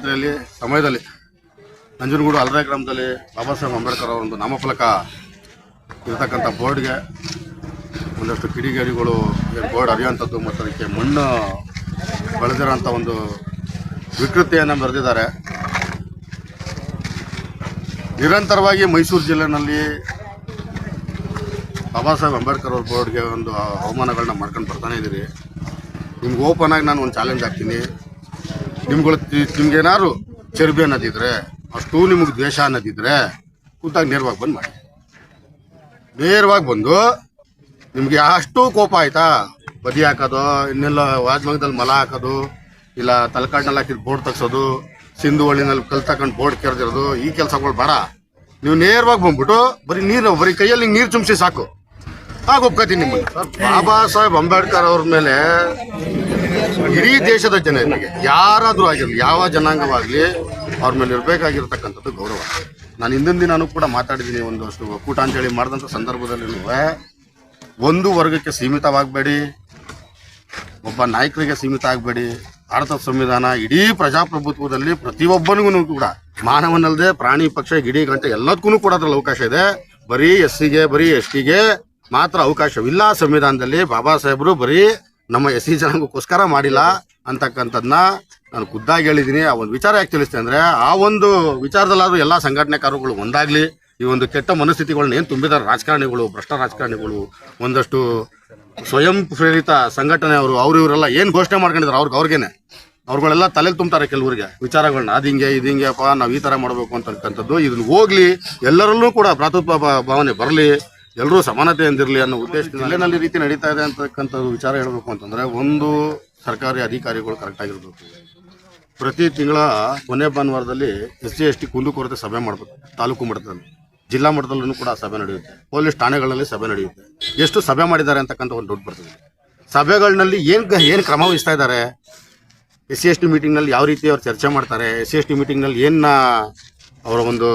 ಇದರಲ್ಲಿ ಸಮಯದಲ್ಲಿ ನಂಜನಗೂಡು ಅಲ್ರಾಯ್ ಗ್ರಾಮದಲ್ಲಿ ಬಾಬಾ ಸಾಹೇಬ್ ಅಂಬೇಡ್ಕರ್ ಅವರ ಒಂದು ನಾಮಫಲಕ ಇರತಕ್ಕಂಥ ಬೋರ್ಡ್ಗೆ ಒಂದಷ್ಟು ಕಿಡಿಗೇಡಿಗಳು ಬೋರ್ಡ್ ಅರಿಯುವಂಥದ್ದು ಮತ್ತು ಅದಕ್ಕೆ ಮಣ್ಣು ಬೆಳೆದಿರೋಂಥ ಒಂದು ವಿಕೃತಿಯನ್ನು ಬರೆದಿದ್ದಾರೆ. ನಿರಂತರವಾಗಿ ಮೈಸೂರು ಜಿಲ್ಲೆಯಲ್ಲಿ ಬಾಬಾ ಸಾಹೇಬ್ ಅಂಬೇಡ್ಕರ್ ಅವ್ರ ಬೋರ್ಡ್ಗೆ ಒಂದು ಅವಮಾನಗಳನ್ನ ಮಾಡ್ಕೊಂಡು ಬರ್ತಾನೆ ಇದ್ದೀರಿ. ನಿಮ್ಗೆ ಓಪನ್ ಆಗಿ ನಾನು ಒಂದು ಚಾಲೆಂಜ್ ಹಾಕ್ತೀನಿ. ನಿಮ್ಗೇನಾದ್ರು ಚರ್ಬಿ ಅನ್ನೋದಿದ್ರೆ, ಅಷ್ಟು ನಿಮಗೆ ದ್ವೇಷ ಅನ್ನೋದಿದ್ರೆ ಖುದ್ದಾಗಿ ನೇರವಾಗಿ ಬಂದು ಮಾಡಿ. ನೇರವಾಗಿ ಬಂದು ನಿಮಗೆ ಅಷ್ಟು ಕೋಪ ಆಯ್ತಾ, ಬದಿ ಹಾಕೋದು, ಇನ್ನೆಲ್ಲ ವಾಜ್ಮಂಗದಲ್ಲಿ ಮಲ ಹಾಕೋದು, ಇಲ್ಲ ತಲಕಾಡಿನಲ್ಲಿ ಹಾಕಿದ ಬೋರ್ಡ್ ತೆಗ್ಸೋದು, ಸಿಂಧು ಹಳ್ಳಿನಲ್ಲಿ ಕಲ್ ತಗೊಂಡು ಬೋರ್ಡ್ ಕೆರೆದಿರೋದು, ಈ ಕೆಲಸಗಳು ಬೇಡ. ನೀವು ನೇರವಾಗಿ ಬಂದ್ಬಿಟ್ಟು ಬರೀ ಕೈಯಲ್ಲಿ ನೀರು ಚುಮ್ಸಿ ಸಾಕು, ಆಗ ಒಪ್ಕೋತೀನಿ ನಿಮ್ಮನ್ನು. ಬಾಬಾ ಸಾಹೇಬ್ ಅಂಬೇಡ್ಕರ್ ಅವ್ರ ಮೇಲೆ ಇಡೀ ದೇಶದ ಜನರಿಗೆ ಯಾರಾದರೂ ಆಗಿರಲಿ, ಯಾವ ಜನಾಂಗವಾಗಲಿ, ಅವ್ರ ಮೇಲೆ ಇರಬೇಕಾಗಿರ್ತಕ್ಕಂಥದ್ದು ಗೌರವ. ನಾನು ಹಿಂದಿನ ದಿನಾನು ಕೂಡ ಮಾತಾಡಿದ್ದೀನಿ. ಒಂದಷ್ಟು ಒಕ್ಕೂಟ ಅಂತೇಳಿ ಮಾಡಿದಂಥ ಸಂದರ್ಭದಲ್ಲೂ ಒಂದು ವರ್ಗಕ್ಕೆ ಸೀಮಿತವಾಗಬೇಡಿ, ಒಬ್ಬ ನಾಯಕರಿಗೆ ಸೀಮಿತ ಆಗಬೇಡಿ. ಭಾರತದ ಸಂವಿಧಾನ ಇಡೀ ಪ್ರಜಾಪ್ರಭುತ್ವದಲ್ಲಿ ಪ್ರತಿಯೊಬ್ಬನಿಗೂ ಕೂಡ ಮಾನವನಲ್ಲದೆ ಪ್ರಾಣಿ ಪಕ್ಷ ಗಿಡಿ ಗಂಟೆ ಎಲ್ಲದಕ್ಕೂ ಕೂಡ ಅದ್ರಲ್ಲಿ ಅವಕಾಶ ಇದೆ. ಬರೀ SCಗೆ ಬರೀ STಗೆ ಮಾತ್ರ ಅವಕಾಶವಿಲ್ಲ ಸಂವಿಧಾನದಲ್ಲಿ. ಬಾಬಾ ಸಾಹೇಬರು ಬರೀ ನಮ್ಮ SC ಜನಾಂಗಕ್ಕೋಸ್ಕರ ಮಾಡಿಲ್ಲ ಅಂತಕ್ಕಂಥದ್ದನ್ನ ನಾನು ಖುದ್ದಾಗಿ ಹೇಳಿದ್ದೀನಿ. ಆ ಒಂದು ವಿಚಾರ ಯಾಕೆ ತಿಳಿಸ್ತೇನೆ ಅಂದರೆ, ಆ ಒಂದು ವಿಚಾರದಲ್ಲಾದ್ರೂ ಎಲ್ಲ ಸಂಘಟನೆಕಾರಗಳು ಒಂದಾಗಲಿ. ಈ ಒಂದು ಕೆಟ್ಟ ಮನಸ್ಥಿತಿಗಳನ್ನ ಏನು ತುಂಬಿದ್ದಾರೆ ರಾಜಕಾರಣಿಗಳು, ಭ್ರಷ್ಟ ರಾಜಕಾರಣಿಗಳು, ಒಂದಷ್ಟು ಸ್ವಯಂ ಪ್ರೇರಿತ ಸಂಘಟನೆ ಅವರು ಇವರೆಲ್ಲ ಏನು ಘೋಷಣೆ ಮಾಡ್ಕೊಂಡಿದ್ದಾರೆ ಅವ್ರಿಗೇನೆ ಅವ್ರುಗಳೆಲ್ಲ ತಲೆಯಲ್ಲಿ ತುಂಬ್ತಾರೆ ಕೆಲವರಿಗೆ ವಿಚಾರಗಳನ್ನ. ಅದಿಂಗೆ ಇದಿಂಗೆಪ್ಪ, ನಾವು ಈ ಥರ ಮಾಡಬೇಕು ಅಂತಕ್ಕಂಥದ್ದು. ಇದನ್ನು ಹೋಗ್ಲಿ, ಎಲ್ಲರಲ್ಲೂ ಕೂಡ ಭ್ರಾತೃತ್ವ ಭಾವನೆ ಬರಲಿ, ಎಲ್ಲರೂ ಸಮಾನತೆಯಿಂದಿರಲಿ ಅನ್ನೋ ಉದ್ದೇಶದಿಂದ ಜಿಲ್ಲೆನಲ್ಲಿ ರೀತಿ ನಡೀತಾ ಇದೆ ಅಂತಕ್ಕಂಥದ್ದು ವಿಚಾರ ಹೇಳಬೇಕು ಅಂತಂದರೆ, ಒಂದು ಸರ್ಕಾರಿ ಅಧಿಕಾರಿಗಳು ಕರೆಕ್ಟಾಗಿರ್ಬೇಕು. ಪ್ರತಿ ತಿಂಗಳ ಕೊನೆ ಭಾನುವಾರದಲ್ಲಿ SC ST ಕುಂದುಕೊರತೆ ಸಭೆ ಮಾಡಬೇಕು. ತಾಲೂಕು ಮಟ್ಟದಲ್ಲಿ, ಜಿಲ್ಲಾ ಮಟ್ಟದಲ್ಲೂ ಕೂಡ ಸಭೆ ನಡೆಯುತ್ತೆ. ಪೊಲೀಸ್ ಠಾಣೆಗಳಲ್ಲಿ ಸಭೆ ನಡೆಯುತ್ತೆ. ಎಷ್ಟು ಸಭೆ ಮಾಡಿದ್ದಾರೆ ಅಂತಕ್ಕಂಥ ಒಂದು ದುಡ್ಡು ಬರ್ತದೆ. ಸಭೆಗಳಲ್ಲಿ ಏನು ಕ್ರಮ ವಹಿಸ್ತಾ ಇದ್ದಾರೆ, SC ST ಮೀಟಿಂಗ್ನಲ್ಲಿ ಯಾವ ರೀತಿ ಅವ್ರು ಚರ್ಚೆ ಮಾಡ್ತಾರೆ, SC ST ಮೀಟಿಂಗ್ನಲ್ಲಿ ಅವರ ಒಂದು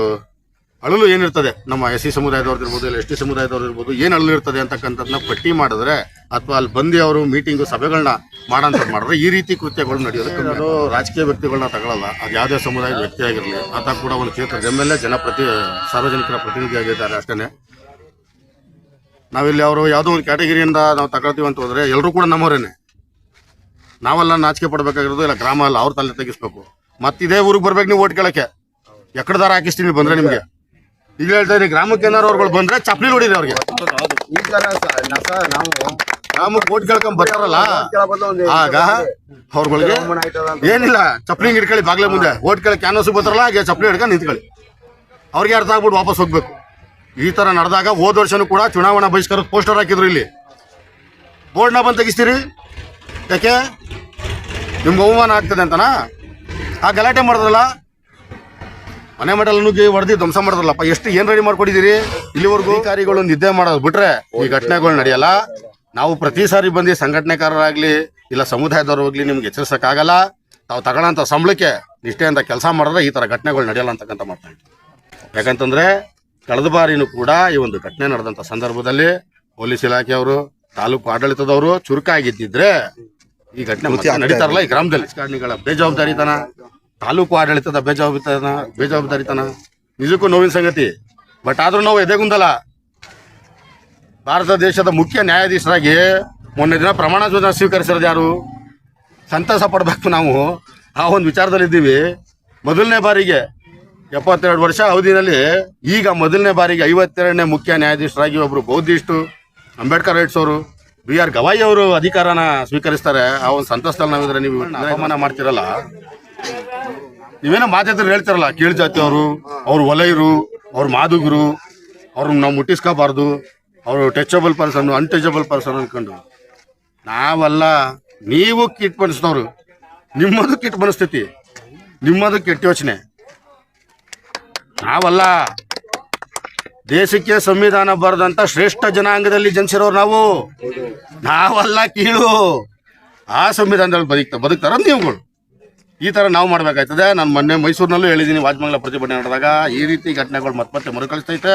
ಅಳಲು ಏನಿರ್ತದೆ, ನಮ್ಮ SC ಸಮುದಾಯದವ್ರದ್ದು ಇರ್ಬೋದು, ಇಲ್ಲ ST ಸಮುದಾಯದವ್ರು ಇರ್ಬೋದು, ಏನು ಅಳಲು ಇರ್ತದೆ ಅಂತಕ್ಕಂಥದ್ದನ್ನ ಪಟ್ಟಿ ಮಾಡಿದ್ರೆ, ಅಥವಾ ಅಲ್ಲಿ ಬಂದು ಅವರು ಮೀಟಿಂಗು ಸಭೆಗಳನ್ನ ಮಾಡೋಂಥದ್ದು ಮಾಡಿದ್ರೆ ಈ ರೀತಿ ಕೃತ್ಯಗಳು ನಡೆಯೋದಕ್ಕೆ ಅದು ರಾಜಕೀಯ ವ್ಯಕ್ತಿಗಳನ್ನ ತಗೊಳ್ಳಲ್ಲ. ಅದು ಯಾವುದೇ ಸಮುದಾಯದ ವ್ಯಕ್ತಿ ಆಗಿರಲಿ, ಆತ ಕೂಡ ಒಂದು ಕ್ಷೇತ್ರದ MLA ಸಾರ್ವಜನಿಕರ ಪ್ರತಿನಿಧಿ ಆಗಿದ್ದಾರೆ ಅಷ್ಟೇ. ನಾವಿಲ್ಲಿ ಅವರು ಯಾವುದೋ ಒಂದು ಕ್ಯಾಟಗಿರಿಯಿಂದ ನಾವು ತಗೊಳ್ತೀವಿ ಅಂತ ಹೋದ್ರೆ ಎಲ್ಲರೂ ಕೂಡ ನಮ್ಮವರೇನೆ. ನಾವೆಲ್ಲ ನಾಚಿಕೆ ಪಡಬೇಕಾಗಿರೋದು, ಇಲ್ಲ ಗ್ರಾಮ ಅಲ್ಲ, ಅವ್ರ ತಲೆ ತೆಗಿಸ್ಬೇಕು. ಮತ್ತಿದೇ ಊರಿಗೆ ಬರ್ಬೇಕು ನೀವು ಓಟ್ ಕೇಳಕ್ಕೆ. ಎಕ್ಕಡ ದಾರ ಹಾಕಿಸ್ತೀನಿ ಬಂದ್ರೆ ನಿಮಗೆ. ಈಗ ಹೇಳ್ತಾ ಇದ್ದೀನಿ, ಗ್ರಾಮಕ್ಕೆ ಏನಾರು ಅವ್ರುಗಳು ಬಂದ್ರೆ ಚಪ್ಪಲಿ ಹೊಡಿರಿ ಅವ್ರಿಗೆ. ನಾವು ಗ್ರಾಮಕ್ಕೆ ಓಟ್ ಕೇಳ್ಕೊಂಡ್ ಬರ್ತಾರಲ್ಲ, ಆಗ ಅವ್ರಗಳಿಗೆ ಏನಿಲ್ಲ, ಚಪ್ಪಲಿ ಹಿಡ್ಕೊಳ್ಳಿ ಬಾಗ್ಲೆ ಮುಂದೆ. ಓಟ್ ಕೇಳಕ್ ಕ್ಯಾನ್ವಸ್ ಬರ್ತಾರಲ್ಲ, ಹಾಗೆ ಚಪ್ಪಲಿ ಹಿಡ್ಕೊಂಡು ನಿಂತ್ಕೊಳ್ಳಿ. ಅವ್ರಿಗೆ ಅರ್ಥ ಆಗ್ಬಿಟ್ಟು ವಾಪಸ್ ಹೋಗ್ಬೇಕು. ಈ ತರ ನಡೆದಾಗ ಹೋದ ವರ್ಷನೂ ಕೂಡ ಚುನಾವಣಾ ಬಹಿಷ್ಕಾರದ ಪೋಸ್ಟರ್ ಹಾಕಿದ್ರು ಇಲ್ಲಿ. ಬೋರ್ಡ್ನ ಬಂದು ತೆಗಿಸ್ತೀರಿ ಯಾಕೆ? ನಿಮ್ಗೆ ಅವಮಾನ ಆಗ್ತದೆ ಅಂತನಾ? ಆ ಗಲಾಟೆ ಮಾಡಿದ್ರಲ್ಲ, ಮನೆ ಮಠ ನುಗ್ಗಿ ಹೊಡೆದಿ ಧ್ವಂಸ ಮಾಡಿದ್ರಲ್ಲಪ್ಪ. ಎಷ್ಟು ಏನ್ ರೆಡಿ ಮಾಡ್ಕೊಡಿದ್ದೀರಿ ಇಲ್ಲಿವರೆಗೂ? ಅಧಿಕಾರಿಗಳು ನಿದ್ದೆ ಮಾಡೋದು ಬಿಟ್ರೆ ಈ ಘಟನೆಗಳು ನಡೆಯಲ್ಲ. ನಾವು ಪ್ರತಿ ಸಾರಿ ಬಂದು ಸಂಘಟನೆಕಾರರಾಗ್ಲಿ, ಇಲ್ಲ ಸಮುದಾಯದವ್ರು ಹೋಗ್ಲಿ, ನಿಮ್ಗೆ ಎಚ್ಚರಿಸಕ್ಕಾಗಲ್ಲ. ತಾವು ತಗೊಳ್ಳೋಂಥ ಸಂಬಳಕ್ಕೆ ನಿಷ್ಠೆಯಿಂದ ಕೆಲಸ ಮಾಡಿದ್ರೆ ಈ ತರ ಘಟನೆಗಳು ನಡೆಯಲ್ಲ ಅಂತಕ್ಕಂಥ ಮಾತಾಡಿ. ಯಾಕಂತಂದ್ರೆ ಕಳೆದ ಬಾರಿನೂ ಕೂಡ ಈ ಒಂದು ಘಟನೆ ನಡೆದಂತ ಸಂದರ್ಭದಲ್ಲಿ ಪೊಲೀಸ್ ಇಲಾಖೆಯವರು, ತಾಲೂಕು ಆಡಳಿತದವರು ಚುರುಕಾಗಿದ್ದಿದ್ರೆ ಈ ಘಟನೆ ನಡೀತಾರಲ್ಲ ಈ ಗ್ರಾಮದಲ್ಲಿ. ರಾಜಕಾರಣಿಗಳ ಬೇಜವಾಬ್ದಾರಿತನ, ತಾಲೂಕು ಆಡಳಿತದ ಬೇಜವಾಬ್ದಾರಿತನ ನಿಜಕ್ಕೂ ನೋವಿನ ಸಂಗತಿ. ಬಟ್ ಆದ್ರೂ ನಾವು ಎದೆಗುಂದಲ್ಲ. ಭಾರತ ದೇಶದ ಮುಖ್ಯ ನ್ಯಾಯಾಧೀಶರಾಗಿ ಮೊನ್ನೆ ದಿನ ಪ್ರಮಾಣ ವಚನ ಸ್ವೀಕರಿಸಿರೋದು ಯಾರು? ಸಂತಸ ಪಡಬೇಕು ನಾವು. ಆ ಒಂದು ವಿಚಾರದಲ್ಲಿದ್ದೀವಿ. ಮೊದಲನೇ ಬಾರಿಗೆ 72 ವರ್ಷ ಅವಧಿಯಲ್ಲಿ ಈಗ ಮೊದಲನೇ ಬಾರಿಗೆ 52ನೇ ಮುಖ್ಯ ನ್ಯಾಯಾಧೀಶರಾಗಿ ಒಬ್ರು ಬೌದ್ಧಿಸ್ಟು, ಅಂಬೇಡ್ಕರ್ ರೈಟ್ಸ್ ಅವರು, BR ಗವಾಯಿ ಅವರು ಅಧಿಕಾರನ ಸ್ವೀಕರಿಸ್ತಾರೆ. ಆ ಒಂದು ಸಂತಸದಲ್ಲಿ ನಾವಿದ್ರೆ ನೀವು ಅವಮಾನ ಮಾಡ್ತಿರಲ್ಲ. ನೀವೇನೋ ಮಾತಾಡ್ತಾರೆ ಹೇಳ್ತಾರಲ್ಲ, ಕೀಳ್ ಜಾತಿಯವರು, ಅವ್ರು ವಲಯರು, ಅವ್ರು ಮಾದುಗರು, ಅವ್ರನ್ನ ನಾವು ಮುಟ್ಟಿಸ್ಕೋಬಾರ್ದು, ಅವರು ಟಚಬಲ್ ಪರ್ಸನ್, ಅನ್ಟಚಬಲ್ ಪರ್ಸನ್ ಅನ್ಕೊಂಡು. ನಾವಲ್ಲ, ನೀವು ಕಿಟ್ ಮನಸ್ನವ್ರು. ನಿಮ್ಮದು ಕಿಟ್ ಮನಸ್ಥಿತಿ, ನಿಮ್ಮದು ಕೆಟ್ಟ ಯೋಚನೆ. ನಾವಲ್ಲ. ದೇಶಕ್ಕೆ ಸಂವಿಧಾನ ಬರೆದಂತ ಶ್ರೇಷ್ಠ ಜನಾಂಗದಲ್ಲಿ ಜನಿಸಿರೋರು ನಾವಲ್ಲ ಕೀಳು. ಆ ಸಂವಿಧಾನದಲ್ಲಿ ಬದುಕ್ತಾರ ನೀವುಗಳು. ಈ ತರ ನಾವು ಮಾಡ್ಬೇಕಾಯ್ತದೆ. ನಾನು ಮೊನ್ನೆ ಮೈಸೂರಿನಲ್ಲೂ ಹೇಳಿದ್ದೀನಿ, ವಾಜ್ಮಂಗಲ ಪ್ರತಿಭಟನೆ ನಡೆದಾಗ ಈ ರೀತಿ ಘಟನೆಗಳು ಮತ್ತೆ ಮರುಕಳಿಸ್ತೈತೆ.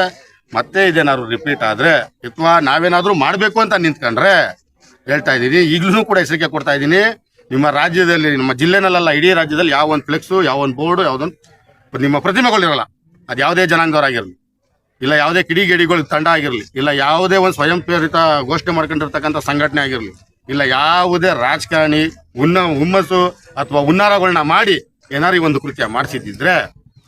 ಮತ್ತೆ ಇದೇನಾದ್ರು ರಿಪೀಟ್ ಆದ್ರೆ, ಅಥವಾ ನಾವೇನಾದ್ರೂ ಮಾಡಬೇಕು ಅಂತ ನಿಂತ್ಕೊಂಡ್ರೆ ಹೇಳ್ತಾ ಇದ್ದೀನಿ, ಈಗಲೂ ಕೂಡ ಎಚ್ಚರಿಕೆ ಕೊಡ್ತಾ ಇದ್ದೀನಿ. ನಿಮ್ಮ ರಾಜ್ಯದಲ್ಲಿ, ನಮ್ಮ ಜಿಲ್ಲೆನಲ್ಲ, ಇಡೀ ರಾಜ್ಯದಲ್ಲಿ ಯಾವ ಒಂದು ಫ್ಲೆಕ್ಸು, ಯಾವ ಒಂದು ಬೋರ್ಡು, ಯಾವುದೊಂದು ನಿಮ್ಮ ಪ್ರತಿಮೆಗಳಿರಲ್ಲ. ಅದು ಯಾವುದೇ ಜನಾಂಗದವರಾಗಿರಲಿ, ಇಲ್ಲ ಯಾವುದೇ ಕಿಡಿಗೇಡಿಗಳ ತಂಡ ಆಗಿರಲಿ, ಇಲ್ಲ ಯಾವುದೇ ಒಂದು ಸ್ವಯಂ ಪ್ರೇರಿತ ಘೋಷಣೆ ಮಾಡ್ಕೊಂಡಿರ್ತಕ್ಕಂಥ ಸಂಘಟನೆ ಆಗಿರಲಿ, ಇಲ್ಲ ಯಾವುದೇ ರಾಜಕಾರಣಿ ಹುಮ್ಮಸ್ಸು ಅಥವಾ ಹುನ್ನಾರಗಳನ್ನ ಮಾಡಿ ಏನಾರು ಈ ಒಂದು ಕೃತ್ಯ ಮಾಡಿಸಿದ್ರೆ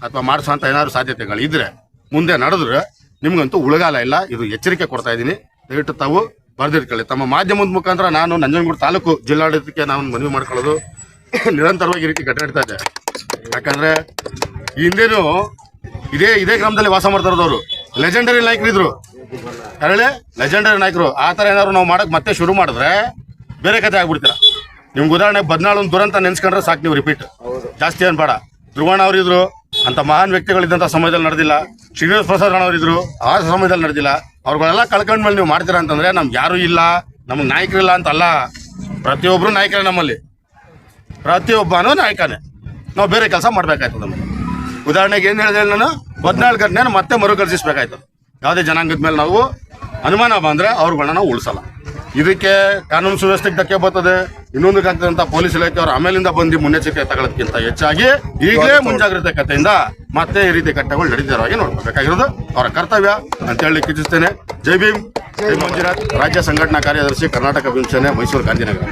ಅಥವಾ ಮಾಡಿಸೋಂಥ ಏನಾದ್ರು ಸಾಧ್ಯತೆಗಳಿದ್ರೆ ಮುಂದೆ ನಡೆದ್ರೆ ನಿಮ್ಗಂತೂ ಉಳಗಾಲ ಇಲ್ಲ. ಇದು ಎಚ್ಚರಿಕೆ ಕೊಡ್ತಾ ಇದ್ದೀನಿ. ದಯವಿಟ್ಟು ತಾವು ಬರೆದಿಟ್ಕೊಳ್ಳಿ. ತಮ್ಮ ಮಾಧ್ಯಮದ ಮುಖಾಂತರ ನಾನು ನಂಜನಗೂಡು ತಾಲೂಕು ಜಿಲ್ಲಾಡಳಿತಕ್ಕೆ ನಾನು ಮನವಿ ಮಾಡ್ಕೊಳ್ಳೋದು, ನಿರಂತರವಾಗಿ ಈ ರೀತಿ ಘಟನೆ ನಡೀತಾ ಇದೆ. ಯಾಕಂದ್ರೆ ಈ ಹಿಂದೇನು ಇದೇ ಗ್ರಾಮದಲ್ಲಿ ವಾಸ ಮಾಡ್ತಾ ಇರೋದವರು ಲೆಜೆಂಡರಿ ನಾಯಕರಿದ್ರು, ಹೇಳಿ ಲೆಜೆಂಡರಿ ನಾಯಕರು. ಆ ಥರ ಏನಾದ್ರು ನಾವು ಮಾಡಕ್ ಮತ್ತೆ ಶುರು ಮಾಡಿದ್ರೆ ಬೇರೆ ಕತೆ ಆಗ್ಬಿಡ್ತೀರ. ನಿಮ್ಗೆ ಉದಾಹರಣೆ ಬದ್ನಾಳು ದುರಂತ ನೆನ್ಸ್ಕೊಂಡ್ರೆ ಸಾಕು, ನೀವು ರಿಪೀಟ್ ಜಾಸ್ತಿ ಏನ್ ಬೇಡ. ಧ್ರುವಣ್ಣ ಅವರಿದ್ರು, ಅಂತ ಮಹಾನ್ ವ್ಯಕ್ತಿಗಳಿದ್ದಂಥ ಸಮಯದಲ್ಲಿ ನಡೆದಿಲ್ಲ. ಶ್ರೀನಿವಾಸ ಪ್ರಸಾದ್ ಅವರಿದ್ರು, ಆ ಸಮಯದಲ್ಲಿ ನಡೆದಿಲ್ಲ. ಅವ್ರುಗಳೆಲ್ಲ ಕಳ್ಕೊಂಡ್ಮೇಲೆ ನೀವು ಮಾಡ್ತೀರಾ ಅಂತಂದ್ರೆ ನಮ್ಗೆ ಯಾರು ಇಲ್ಲ, ನಮ್ಗೆ ನಾಯಕರಿಲ್ಲ ಅಂತಲ್ಲ. ಪ್ರತಿಯೊಬ್ರು ನಾಯಕರೇ, ನಮ್ಮಲ್ಲಿ ಪ್ರತಿಯೊಬ್ಬನೂ ನಾಯಕನೇ. ನಾವು ಬೇರೆ ಕೆಲಸ ಮಾಡ್ಬೇಕಾಯ್ತದೆ. ನಮಗೆ ಉದಾಹರಣೆಗೆ ಏನ್ ಹೇಳಿದೆ, ನಾನು ಬದ್ನಾಳು ಘಟನೆ ಮತ್ತೆ ಮರುಕಳಿಸಬೇಕಾಯ್ತದೆ. ಯಾವುದೇ ಜನಾಂಗದ ಮೇಲೆ ನಾವು ಅನುಮಾನ ಬಂದ್ರೆ ಅವ್ರುಗಳನ್ನ ನಾವು ಉಳಿಸಲ್ಲ. ಇದಕ್ಕೆ ಕಾನೂನು ಸುವ್ಯವಸ್ಥೆಗೆ ಧಕ್ಕೆ ಬರ್ತದೆ. ಇನ್ನೊಂದಕ್ಕಾಗ್ತದಂತ ಪೊಲೀಸ್ ಇಲಾಖೆ ಅವರು ಆಮೇಲಿಂದ ಬಂದು ಮುನ್ನೆಚ್ಚರಿಕೆ ತಗೊಳ್ಳೋದಕ್ಕಿಂತ ಹೆಚ್ಚಾಗಿ ಈಗಲೇ ಮುಂಜಾಗ್ರತೆ ಕಥೆಯಿಂದ ಮತ್ತೆ ಈ ರೀತಿ ಘಟನೆಗಳು ನಡೀತಿರೋ ನೋಡ್ಕೋಬೇಕಾಗಿರೋದು ಅವರ ಕರ್ತವ್ಯ ಅಂತ ಹೇಳಿ ಇಚ್ಛಿಸ್ತೇನೆ. ಜೈ ಭೀಮ್, ಜೈ ಮಂಜುನಾಥ್, ರಾಜ್ಯ ಸಂಘಟನಾ ಕಾರ್ಯದರ್ಶಿ, ಕರ್ನಾಟಕ ಭೀಮ್ ಸೇನೆ, ಮೈಸೂರು ಗಾಂಧಿನಗರ.